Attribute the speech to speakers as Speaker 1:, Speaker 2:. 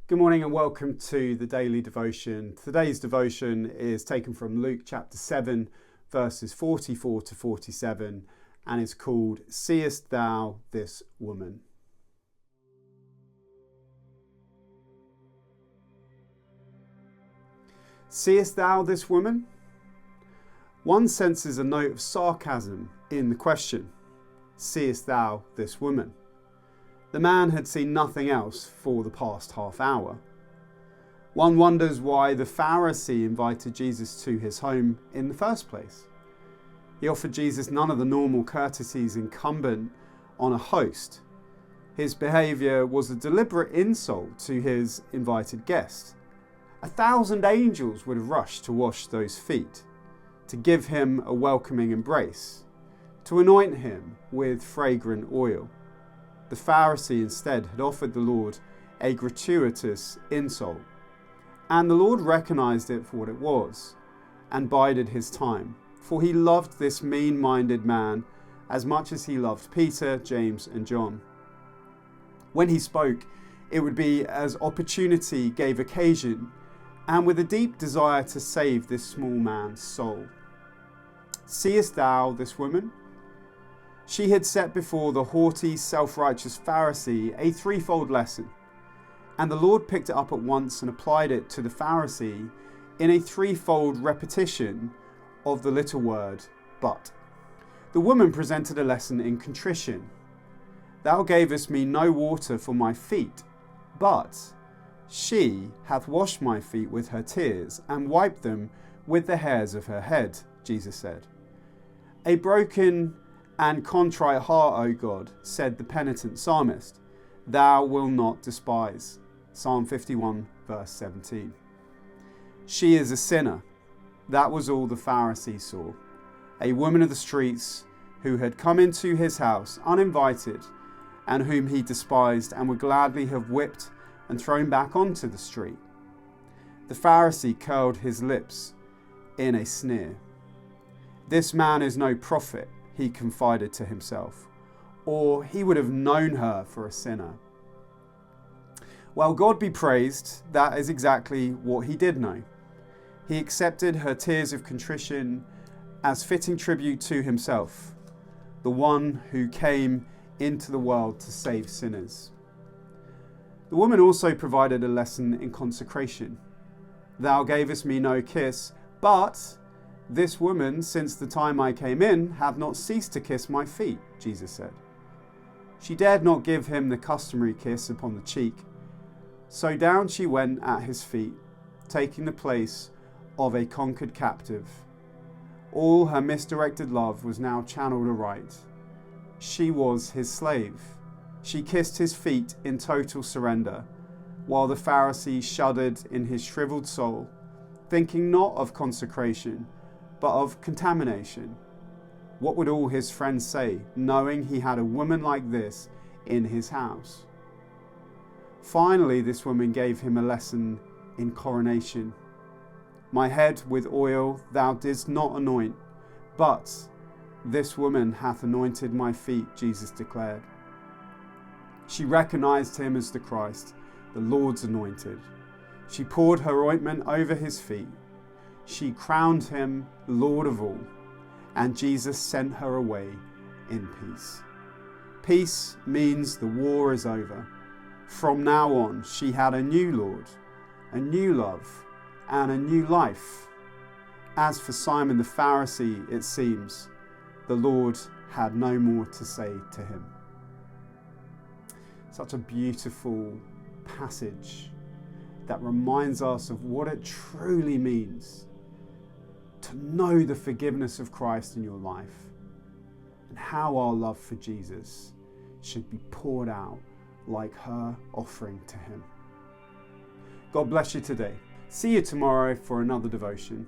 Speaker 1: Good morning and welcome to the daily devotion. Today's devotion is taken from Luke chapter 7, verses 44 to 47, and is called, "Seest Thou This Woman?" Seest thou this woman? One senses a note of sarcasm in the question, "Seest thou this woman?" The man had seen nothing else for the past half hour. One wonders why the Pharisee invited Jesus to his home in the first place. He offered Jesus none of the normal courtesies incumbent on a host. His behaviour was a deliberate insult to his invited guest. 1,000 angels would have rushed to wash those feet, to give him a welcoming embrace, to anoint him with fragrant oil. The Pharisee instead had offered the Lord a gratuitous insult, and the Lord recognised it for what it was, and bided his time, for he loved this mean-minded man as much as he loved Peter, James and John. When he spoke, it would be as opportunity gave occasion, and with a deep desire to save this small man's soul. "Seest thou this woman?" She had set before the haughty, self-righteous Pharisee a threefold lesson, and the Lord picked it up at once and applied it to the Pharisee in a threefold repetition of the little word, "but." The woman presented a lesson in contrition. "Thou gavest me no water for my feet, but she hath washed my feet with her tears and wiped them with the hairs of her head," Jesus said. "A broken and contrite heart, O God," said the penitent psalmist, "thou wilt not despise." Psalm 51, verse 17. She is a sinner. That was all the Pharisee saw. A woman of the streets who had come into his house uninvited and whom he despised and would gladly have whipped and thrown back onto the street. The Pharisee curled his lips in a sneer. "This man is no prophet," he confided to himself, "or he would have known her for a sinner." Well, God be praised, that is exactly what he did know. He accepted her tears of contrition as fitting tribute to himself, the one who came into the world to save sinners. The woman also provided a lesson in consecration. "Thou gavest me no kiss, but this woman, since the time I came in, hath not ceased to kiss my feet," Jesus said. She dared not give him the customary kiss upon the cheek, so down she went at his feet, taking the place of a conquered captive. All her misdirected love was now channeled aright. She was his slave. She kissed his feet in total surrender, while the Pharisee shuddered in his shriveled soul, thinking not of consecration, but of contamination. What would all his friends say, knowing he had a woman like this in his house? Finally, this woman gave him a lesson in coronation. "My head with oil thou didst not anoint, but this woman hath anointed my feet," Jesus declared. She recognized him as the Christ, the Lord's anointed. She poured her ointment over his feet. She crowned him Lord of all, and Jesus sent her away in peace. Peace means the war is over. From now on, she had a new Lord, a new love, and a new life. As for Simon the Pharisee, it seems the Lord had no more to say to him. Such a beautiful passage that reminds us of what it truly means to know the forgiveness of Christ in your life and how our love for Jesus should be poured out like her offering to him. God bless you today. See you tomorrow for another devotion.